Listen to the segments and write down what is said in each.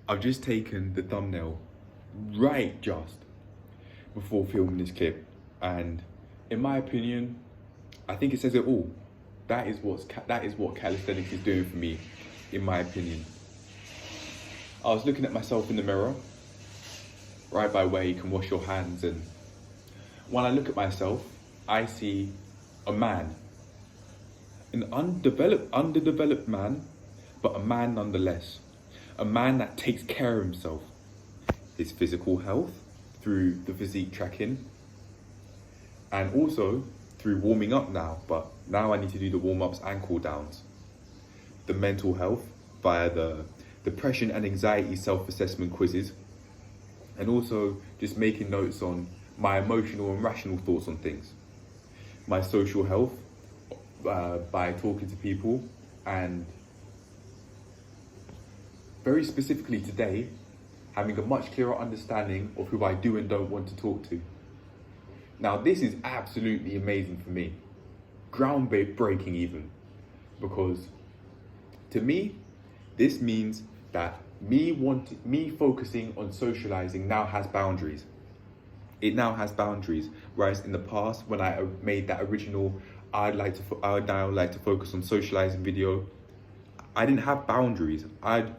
I've just taken the thumbnail right just before filming this clip, and in my opinion, I think it says it all. That is what calisthenics is doing for me, in my opinion. I was looking at myself in the mirror, right by where you can wash your hands, and when I look at myself, I see a man, an underdeveloped man, but a man nonetheless. A man that takes care of himself, his physical health through the physique tracking, and also through warming up now, but now I need to do the warm-ups and cool downs. The mental health via the depression and anxiety self-assessment quizzes, and also just making notes on my emotional and rational thoughts on things. My social health by talking to people, and very specifically today, having a much clearer understanding of who I do and don't want to talk to. Now, this is absolutely amazing for me, groundbreaking even, because to me, this means that me focusing on socializing now has boundaries. It now has boundaries, whereas in the past, when I made that original, I would now like to focus on socializing video, I didn't have boundaries. I'd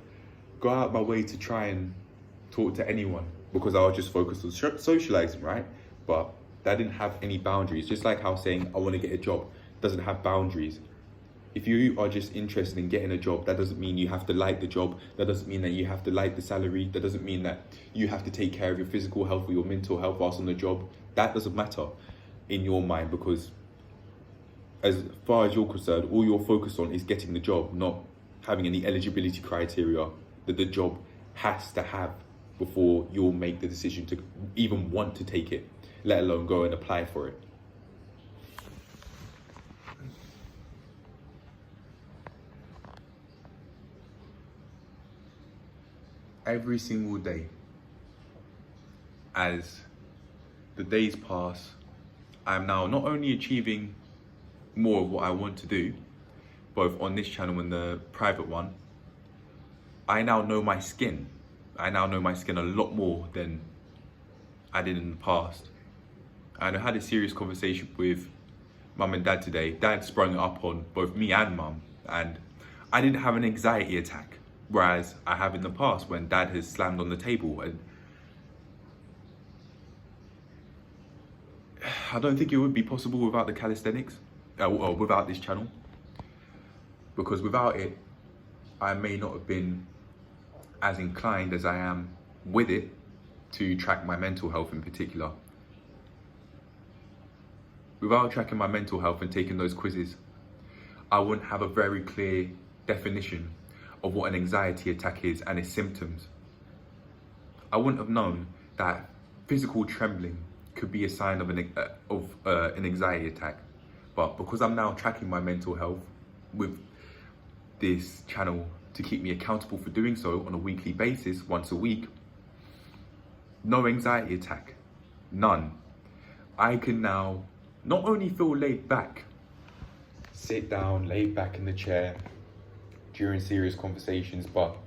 go out my way to try and talk to anyone because I was just focused on socializing, right? But that didn't have any boundaries. Just like how saying I want to get a job doesn't have boundaries. If you are just interested in getting a job, that doesn't mean you have to like the job. That doesn't mean that you have to like the salary. That doesn't mean that you have to take care of your physical health or your mental health whilst on the job. That doesn't matter in your mind, because as far as you're concerned, all you're focused on is getting the job, not having any eligibility criteria that the job has to have before you'll make the decision to even want to take it, let alone go and apply for it. Every single day, as the days pass, I'm now not only achieving more of what I want to do, both on this channel and the private one, I now know my skin. I now know my skin a lot more than I did in the past. And I had a serious conversation with mum and dad today. Dad sprung it up on both me and mum, and I didn't have an anxiety attack, whereas I have in the past when dad has slammed on the table. And I don't think it would be possible without the calisthenics, or without this channel, because without it, I may not have been as inclined as I am with it to track my mental health in particular. Without tracking my mental health and taking those quizzes, I wouldn't have a very clear definition of what an anxiety attack is and its symptoms. I wouldn't have known that physical trembling could be a sign of an anxiety attack. But because I'm now tracking my mental health with this channel to keep me accountable for doing so on a weekly basis, once a week, no anxiety attack, none. I can now not only feel laid back, sit down, laid back in the chair during serious conversations, but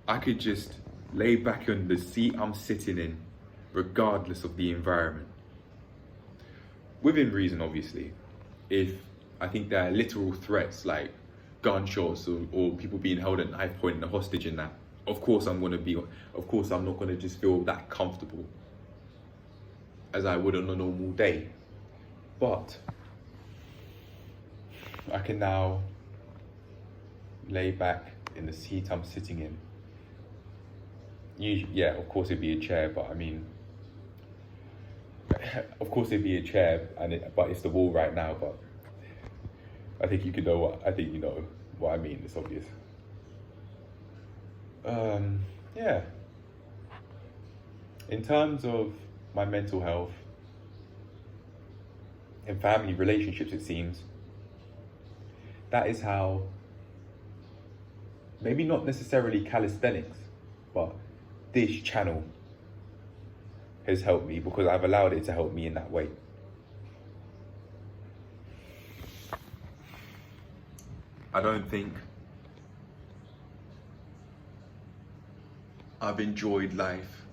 I could just lay back on the seat I'm sitting in, regardless of the environment. Within reason, obviously. If I think there are literal threats like gunshots or people being held at knife point and a hostage in that, of course I'm not going to just feel that comfortable as I would on a normal day. But I can now lay back in the seat I'm sitting in. Usually, yeah, of course it'd be a chair, but I mean, of course it'd be a chair, but it's the wall right now. But I think you know what I mean. It's obvious. Yeah. In terms of my mental health and family relationships, it seems that is how, maybe not necessarily calisthenics, but this channel has helped me, because I've allowed it to help me in that way. I don't think I've enjoyed life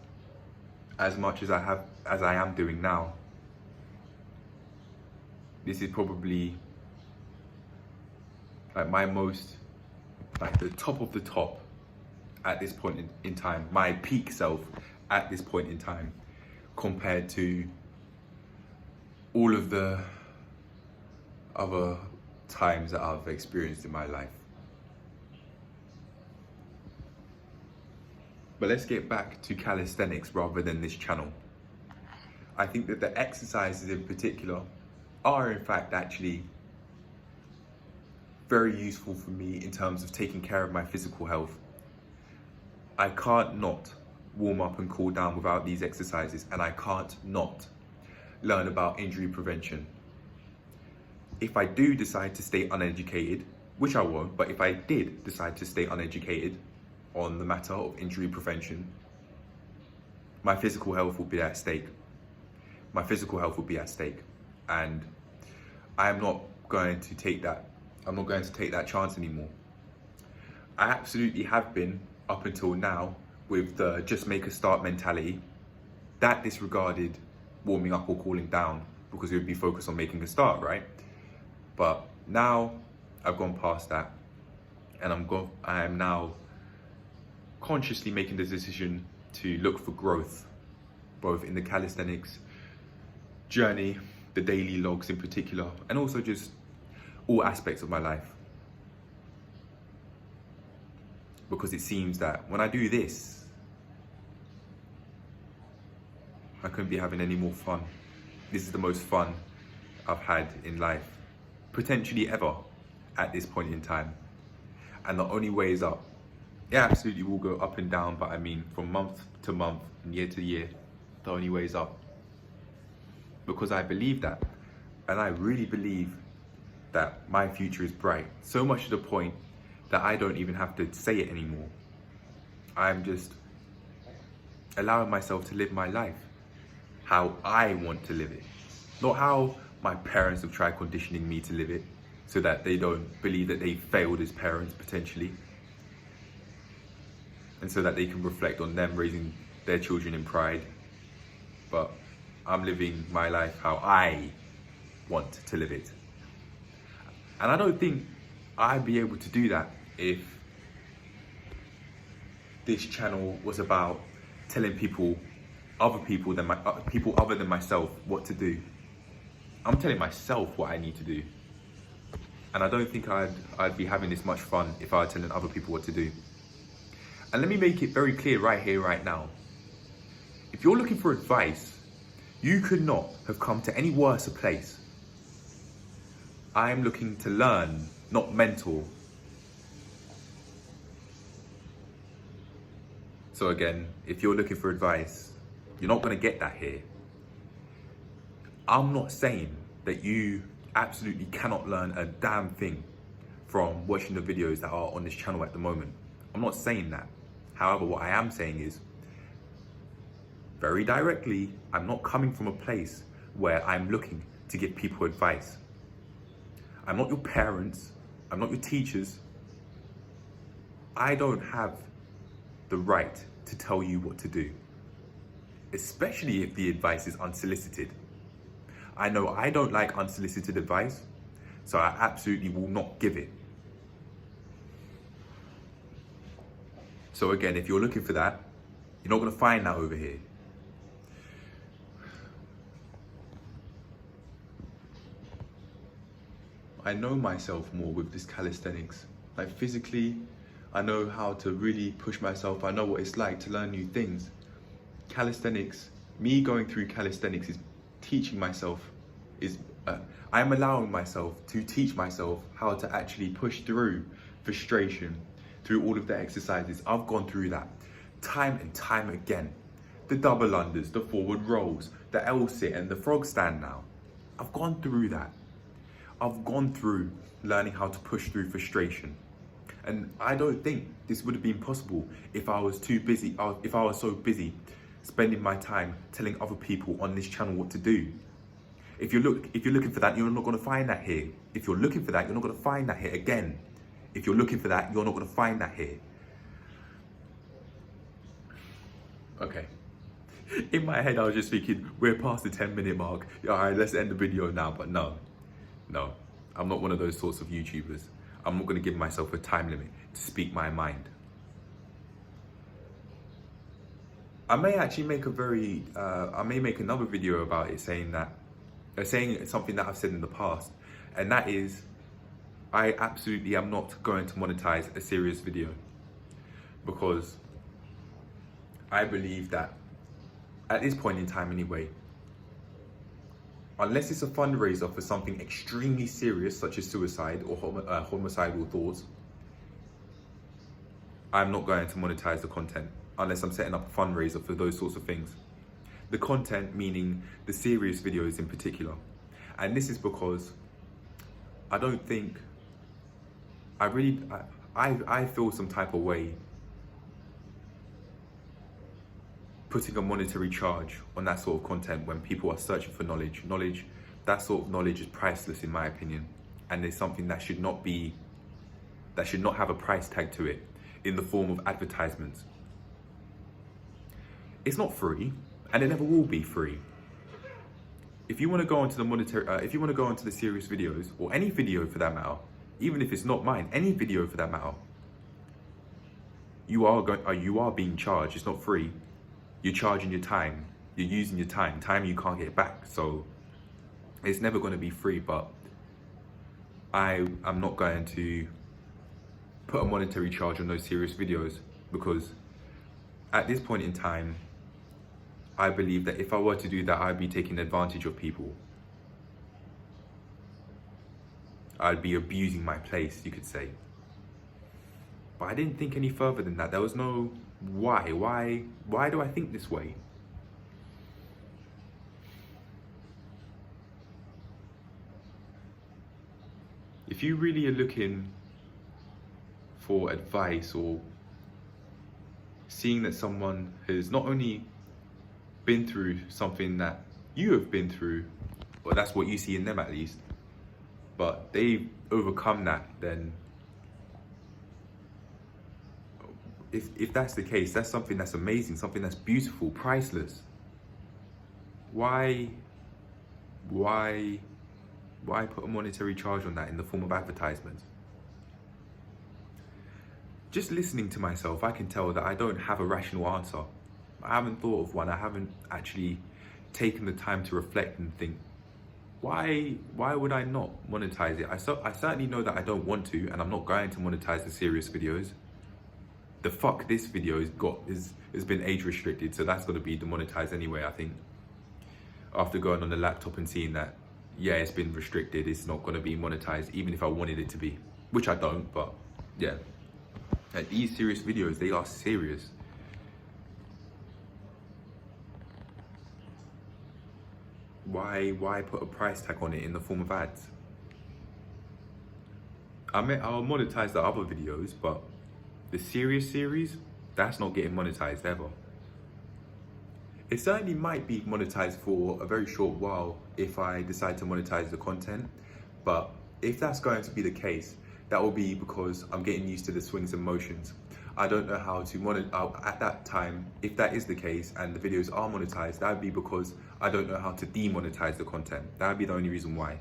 as much as I am doing now. This is probably like my most, like the top of the top at this point in time, my peak self at this point in time, compared to all of the other times that I've experienced in my life. But let's get back to calisthenics rather than this channel. I think that the exercises in particular are in fact actually very useful for me in terms of taking care of my physical health. I can't not warm up and cool down without these exercises, and I can't not learn about injury prevention. If I do decide to stay uneducated, which I won't, but if I did decide to stay uneducated on the matter of injury prevention, my physical health will be at stake. My physical health will be at stake. And I'm not going to take that. I'm not going to take that chance anymore. I absolutely have been up until now with the just make a start mentality. That disregarded warming up or cooling down because it would be focused on making a start, right? But now I've gone past that, and I am now consciously making the decision to look for growth, both in the calisthenics journey, the daily logs in particular, and also just all aspects of my life. Because it seems that when I do this, I couldn't be having any more fun. This is the most fun I've had in life, potentially ever, at this point in time. And the only way is up. It absolutely will go up and down, but I mean from month to month and year to year, the only way is up. Because I believe that, and I really believe that my future is bright. So much to the point that I don't even have to say it anymore. I'm just allowing myself to live my life how I want to live it. Not how my parents have tried conditioning me to live it, so that they don't believe that they failed as parents potentially. And so that they can reflect on them raising their children in pride. But I'm living my life how I want to live it. And I don't think I'd be able to do that if this channel was about telling people other than myself what to do. I'm telling myself what I need to do. And I don't think I'd be having this much fun if I were telling other people what to do. And let me make it very clear right here, right now. If you're looking for advice, you could not have come to any worse a place. I am looking to learn, not mentor. So again, if you're looking for advice, you're not going to get that here. I'm not saying that you absolutely cannot learn a damn thing from watching the videos that are on this channel at the moment. I'm not saying that. However, what I am saying is, very directly, I'm not coming from a place where I'm looking to give people advice. I'm not your parents. I'm not your teachers. I don't have the right to tell you what to do, especially if the advice is unsolicited. I know I don't like unsolicited advice, so I absolutely will not give it. So again, if you're looking for that, you're not going to find that over here. I know myself more with this calisthenics. Like physically, I know how to really push myself. I know what it's like to learn new things. Calisthenics, me going through calisthenics is teaching myself, I'm allowing myself to teach myself how to actually push through frustration, through all of the exercises. I've gone through that time and time again. The double unders, the forward rolls, the L sit and the frog stand now. I've gone through that. I've gone through learning how to push through frustration. And I don't think this would have been possible if I was too busy, if I was so busy spending my time telling other people on this channel what to do. If you're looking for that, you're not going to find that here. If you're looking for that, you're not going to find that here again. If you're looking for that, you're not going to find that here. Okay. In my head, I was just thinking, we're past the 10-minute mark. All right, let's end the video now. But no, I'm not one of those sorts of YouTubers. I'm not going to give myself a time limit to speak my mind. I may actually make I may make another video about it saying something that I've said in the past. And that is, I absolutely am not going to monetize a serious video, because I believe that at this point in time anyway, unless it's a fundraiser for something extremely serious such as suicide or homicidal thoughts, I'm not going to monetize the content unless I'm setting up a fundraiser for those sorts of things. The content meaning the serious videos in particular. And this is because I don't think, I feel some type of way putting a monetary charge on that sort of content when people are searching for knowledge. That sort of knowledge is priceless in my opinion. And it's something that should not have a price tag to it in the form of advertisements. It's not free, and it never will be free. If you want to go onto the serious videos, or any video for that matter, even if it's not mine, any video for that matter, you are being charged. It's not free. You're charging your time. You're using your time you can't get back. So it's never going to be free. But I am not going to put a monetary charge on those serious videos, because at this point in time, I believe that if I were to do that, I'd be taking advantage of people. I'd be abusing my place, you could say. But I didn't think any further than that. There was no why. Why do I think this way? If you really are looking for advice, or seeing that someone has not only been through something that you have been through, or that's what you see in them at least, but they've overcome that, then if that's the case, that's something that's amazing, something that's beautiful, priceless. Why put a monetary charge on that in the form of advertisements? Just listening to myself, I can tell that I don't have a rational answer. I haven't thought of one. I haven't actually taken the time to reflect and think, why would I not monetize it? I certainly know that I don't want to, and I'm not going to monetize the serious videos. The fuck this video has been age restricted, so that's going to be demonetized anyway, I think. After going on the laptop and seeing that, yeah, it's been restricted, it's not going to be monetized, even if I wanted it to be, which I don't. But yeah, and these serious videos, they are serious. Why put a price tag on it in the form of ads? I'll monetize the other videos, but the serious series, that's not getting monetized ever. It certainly might be monetized for a very short while if I decide to monetize the content, but if that's going to be the case, that will be because I'm getting used to the swings and motions. I don't know how to monetize at that time. If that is the case and the videos are monetized, that would be because I don't know how to demonetize the content. That would be the only reason why.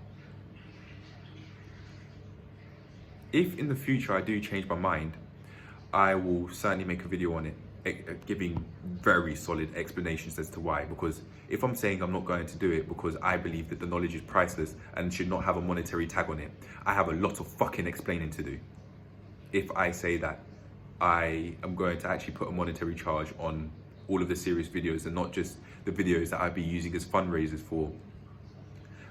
If in the future I do change my mind, I will certainly make a video on it, giving very solid explanations as to why. Because if I'm saying I'm not going to do it because I believe that the knowledge is priceless and should not have a monetary tag on it, I have a lot of fucking explaining to do. If I say that I am going to actually put a monetary charge on all of the serious videos and not just the videos that I'd be using as fundraisers for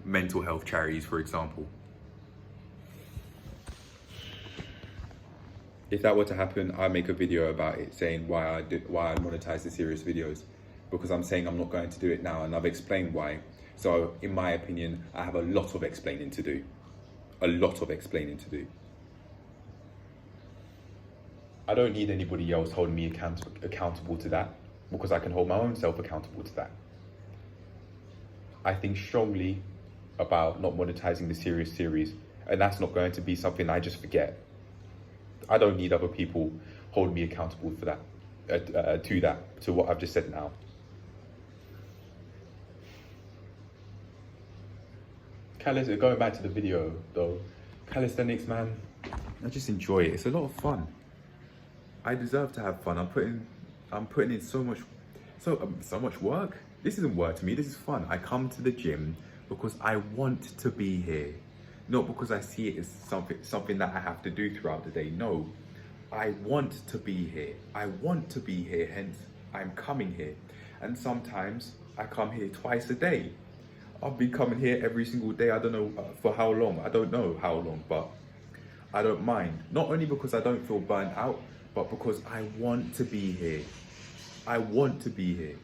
mental health charities, for example. If that were to happen, I'd make a video about it, saying why I monetize the serious videos, because I'm saying I'm not going to do it now, and I've explained why. So in my opinion, I have a lot of explaining to do. A lot of explaining to do. I don't need anybody else holding me accountable to that, because I can hold my own self accountable to that. I think strongly about not monetizing the serious series, and that's not going to be something I just forget. I don't need other people holding me accountable for that. to what I've just said now. Going back to the video though, calisthenics, man, I just enjoy it. It's a lot of fun. I deserve to have fun. I'm putting in so much work. This isn't work to me. This is fun. I come to the gym because I want to be here, not because I see it as something that I have to do throughout the day. No, I want to be here. I want to be here. Hence, I'm coming here. And sometimes I come here twice a day. I've been coming here every single day. I don't know for how long. I don't know how long, but I don't mind. Not only because I don't feel burnt out, but because I want to be here. I want to be here.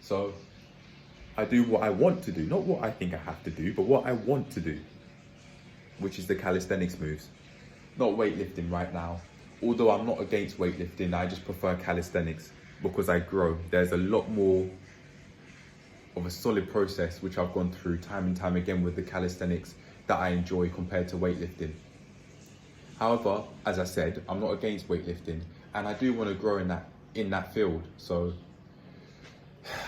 So I do what I want to do, not what I think I have to do, but what I want to do, which is the calisthenics moves. Not weightlifting right now. Although I'm not against weightlifting, I just prefer calisthenics because I grow. There's a lot more of a solid process which I've gone through time and time again with the calisthenics that I enjoy compared to weightlifting. However, as I said, I'm not against weightlifting and I do want to grow in that field. So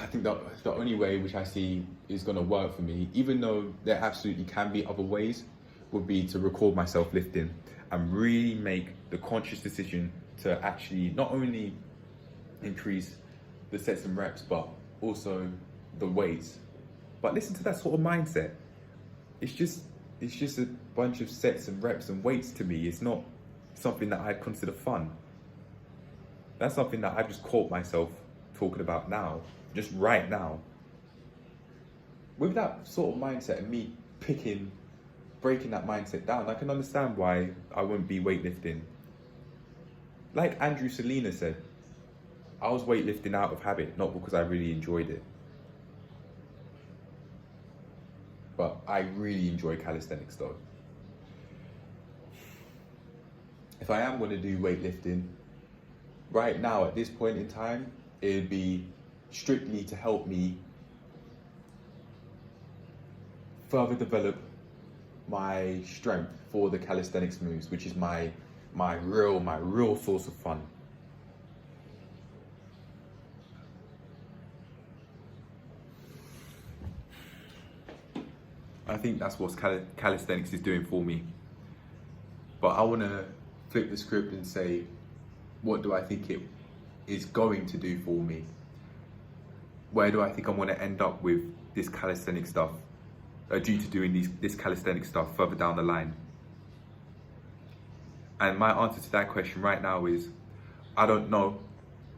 I think that the only way which I see is going to work for me, even though there absolutely can be other ways, would be to record myself lifting and really make the conscious decision to actually not only increase the sets and reps, but also the weights. But listen to that sort of mindset. It's just a bunch of sets and reps and weights to me. It's not something that I'd consider fun. That's something that I just caught myself talking about now, just right now. With that sort of mindset and me breaking that mindset down, I can understand why I wouldn't be weightlifting. Like Andrew Selena said, I was weightlifting out of habit, not because I really enjoyed it. But I really enjoy calisthenics though. If I am going to do weightlifting, right now at this point in time, it would be strictly to help me further develop my strength for the calisthenics moves, which is my real source of fun. I think that's what calisthenics is doing for me. But I want to flip the script and say, what do I think it is going to do for me? Where do I think I'm going to end up with this calisthenic stuff, due to doing this calisthenic stuff further down the line? And my answer to that question right now is, I don't know,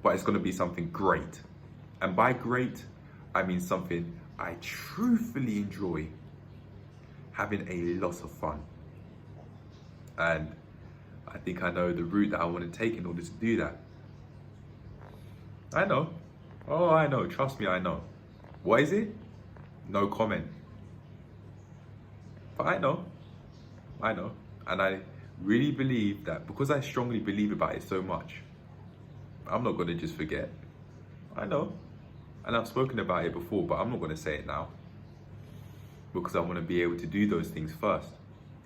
but it's going to be something great. And by great, I mean something I truthfully enjoy, having a lot of fun. And I think I know the route that I want to take in order to do that. I know. Oh, I know. Trust me, I know. What is it? No comment. But I know. And I really believe that because I strongly believe about it so much, I'm not going to just forget. I know. And I've spoken about it before, but I'm not going to say it now. Because I want to be able to do those things first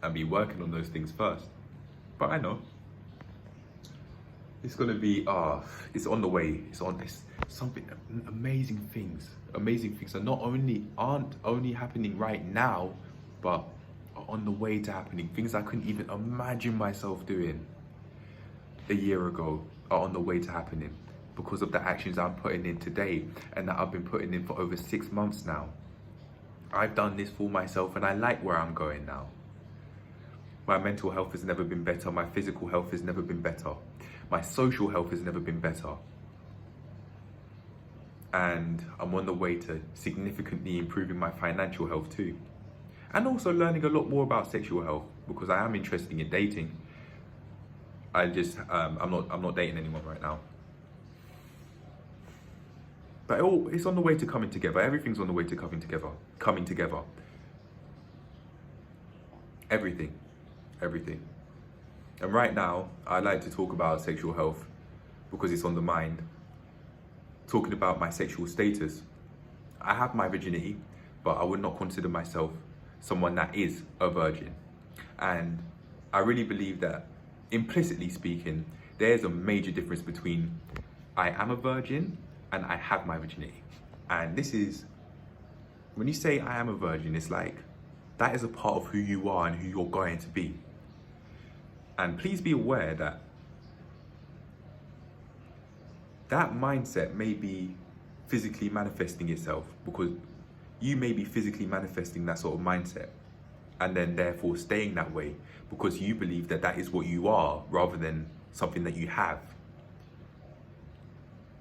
and be working on those things first. But I know it's going to be, it's on the way. It's something, amazing things aren't only happening right now, but are on the way to happening. Things I couldn't even imagine myself doing a year ago are on the way to happening because of the actions I'm putting in today and that I've been putting in for over 6 months now. I've done this for myself and I like where I'm going now. My mental health has never been better. My physical health has never been better. My social health has never been better. And I'm on the way to significantly improving my financial health too. And also learning a lot more about sexual health because I am interested in dating. I'm not dating anyone right now. But it's on the way to coming together. Everything's on the way to coming together. Everything. And right now, I like to talk about sexual health because it's on the mind. Talking about my sexual status. I have my virginity, but I would not consider myself someone that is a virgin. And I really believe that, implicitly speaking, There's a major difference between I am a virgin and I have my virginity. And this is, when you say I am a virgin, it's like, that is a part of who you are and who you're going to be. And please be aware that that mindset may be physically manifesting itself, because you may be physically manifesting that sort of mindset and then therefore staying that way because you believe that that is what you are rather than something that you have.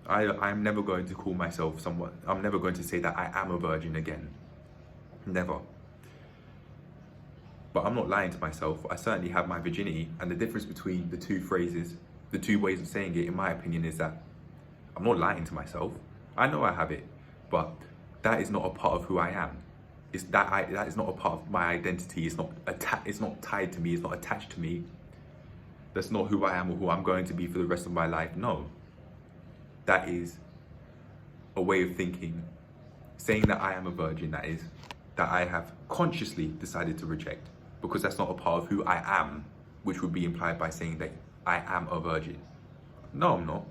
I'm never going to call myself someone, I'm never going to say that I am a virgin again. Never. But I'm not lying to myself. I certainly have my virginity, and the difference between the two phrases, the two ways of saying it, in my opinion, is that I'm not lying to myself. I know I have it, but that is not a part of who I am. That is not a part of my identity. It's not tied to me. It's not attached to me. That's not who I am or who I'm going to be for the rest of my life. No. That is a way of thinking, saying that I am a virgin, that I have consciously decided to reject, because that's not a part of who I am, which would be implied by saying that I am a virgin. No, I'm not.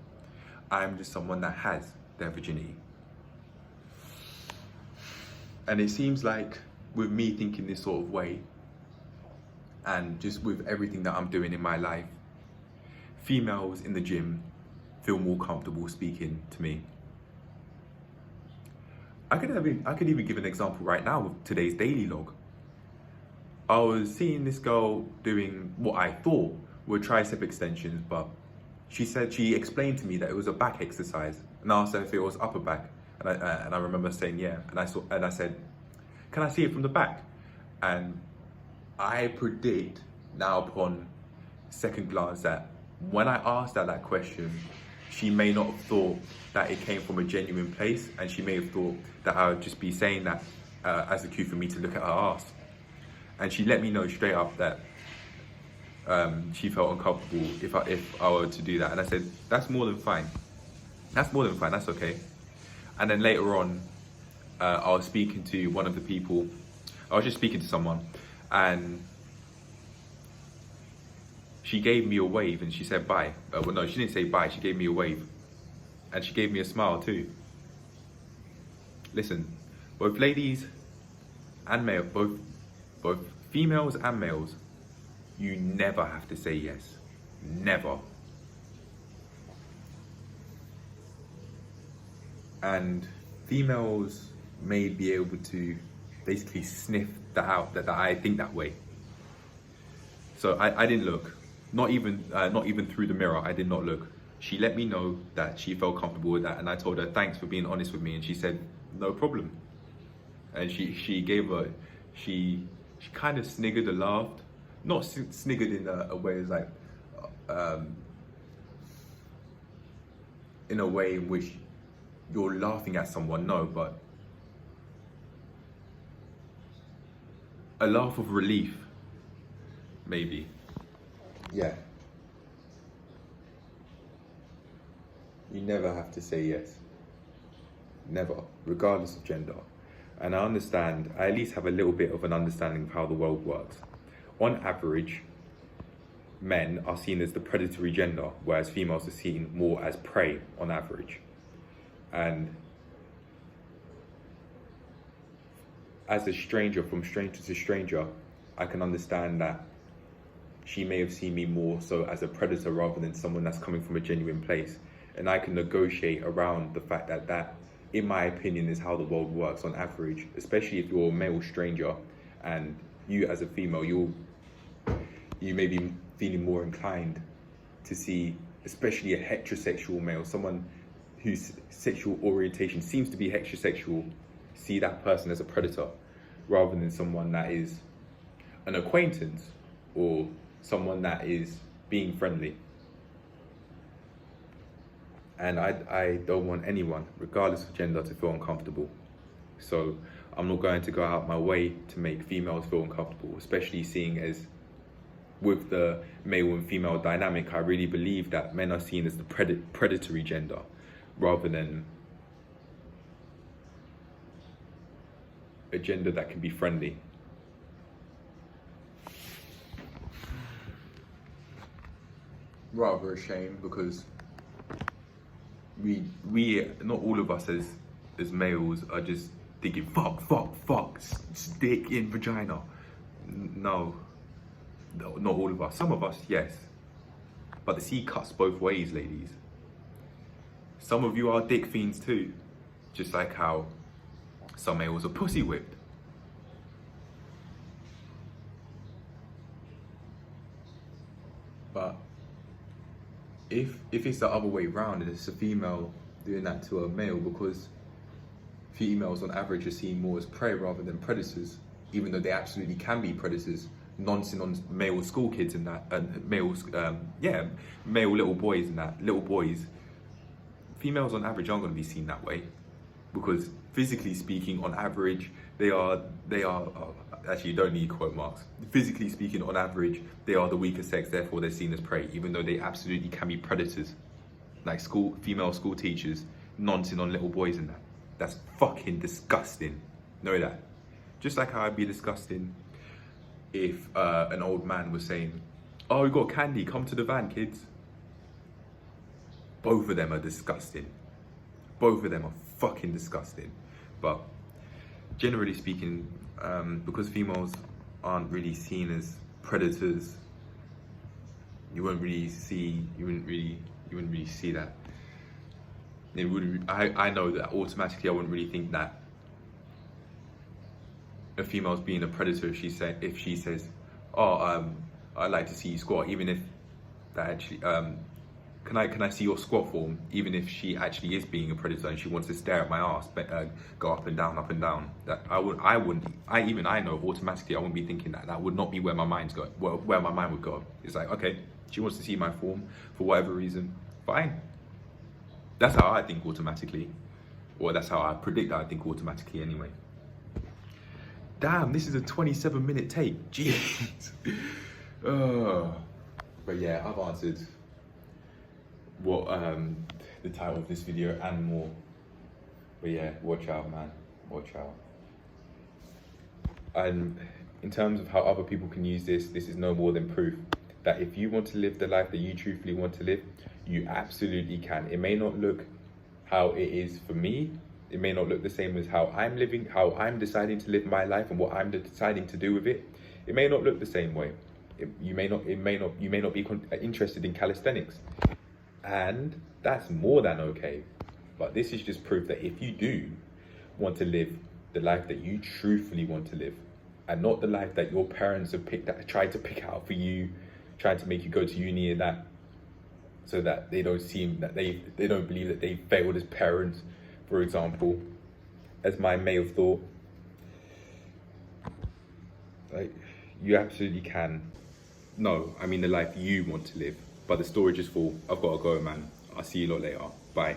I'm just someone that has their virginity. And it seems like with me thinking this sort of way, and just with everything that I'm doing in my life, females in the gym feel more comfortable speaking to me. I could even give an example right now with today's daily log. I was seeing this girl doing what I thought were tricep extensions, but she explained to me that it was a back exercise, and I asked her if it was upper back, and I remember saying yeah, and I said, can I see it from the back? And I predict now upon second glance that when I asked her that question, she may not have thought that it came from a genuine place, and she may have thought that I would just be saying that as a cue for me to look at her ass. And she let me know straight up that she felt uncomfortable if I were to do that. And I said, that's more than fine. That's more than fine, that's okay. And then later on, I was speaking to one of the people, I was just speaking to someone, and she gave me a wave and she said bye. Well, no, she didn't say bye, she gave me a wave. And she gave me a smile too. Listen, both ladies and male, both females and males, you never have to say yes. Never. And females may be able to basically sniff that out, that I think that way. So I didn't look. Not even through the mirror, I did not look. She let me know that she felt comfortable with that, and I told her thanks for being honest with me, and she said no problem. And she kind of sniggered and laughed, not sniggered in a way as like in a way in which you're laughing at someone, no, but a laugh of relief, maybe. Yeah. You never have to say yes. Never, regardless of gender. And I at least have a little bit of an understanding of how the world works. On average, men are seen as the predatory gender, whereas females are seen more as prey on average. And as a stranger, from stranger to stranger, I can understand that she may have seen me more so as a predator rather than someone that's coming from a genuine place. And I can negotiate around the fact that, in my opinion, is how the world works on average, especially if you're a male stranger and you as a female, you may be feeling more inclined to see, especially a heterosexual male, someone whose sexual orientation seems to be heterosexual, see that person as a predator rather than someone that is an acquaintance or someone that is being friendly. And I don't want anyone, regardless of gender, to feel uncomfortable. So I'm not going to go out my way to make females feel uncomfortable, especially seeing as with the male and female dynamic, I really believe that men are seen as the predatory gender rather than a gender that can be friendly. rather a shame, because we not all of us as males are just thinking fuck, stick in vagina. No, not all of us. Some of us, yes. But the sea cuts both ways, ladies. Some of you are dick fiends too. Just like how some males are pussy whipped. But if it's the other way round and it's a female doing that to a male, because females on average are seen more as prey rather than predators, even though they absolutely can be predators, nonsense on male school kids and that, and males, male little boys and that, little boys. Females on average aren't going to be seen that way, because physically speaking, on average, they are. Actually, you don't need quote marks. Physically speaking, on average, they are the weaker sex. Therefore, they're seen as prey, even though they absolutely can be predators, like female school teachers nonsense on little boys and that. That's fucking disgusting. Know that. Just like how I'd be disgusting if an old man was saying, "Oh, we got candy. Come to the van, kids." Both of them are disgusting. Both of them are fucking disgusting. But generally speaking, because females aren't really seen as predators, you wouldn't really see that. It wouldn't. I know that automatically I wouldn't really think that a female's being a predator if she says, "Oh, I'd like to see you squat," even if that actually can I see your squat form, even if she actually is being a predator and she wants to stare at my ass, go up and down. That I know automatically I wouldn't be thinking that. That would not be where my mind would go. It's like, okay, she wants to see my form for whatever reason, fine. That's how I think automatically, or that's how I predict that I think automatically anyway. Damn, this is a 27-minute take. Jeez. But yeah, I've answered what the title of this video and more. But yeah, watch out, man. Watch out. And in terms of how other people can use this is no more than proof that if you want to live the life that you truthfully want to live, you absolutely can. It may not look how it is for me. It may not look the same as how I'm living, how I'm deciding to live my life and what I'm deciding to do with it. It may not look the same way. You may not be interested in calisthenics. And that's more than okay. But this is just proof that if you do want to live the life that you truthfully want to live, and not the life that your parents have tried to pick out for you, trying to make you go to uni and that, so that they don't believe that they failed as parents, for example, as mine may have thought. Like, you absolutely can. No, I mean the life you want to live. But the storage is full. I've got to go, man. I'll see you lot later. Bye.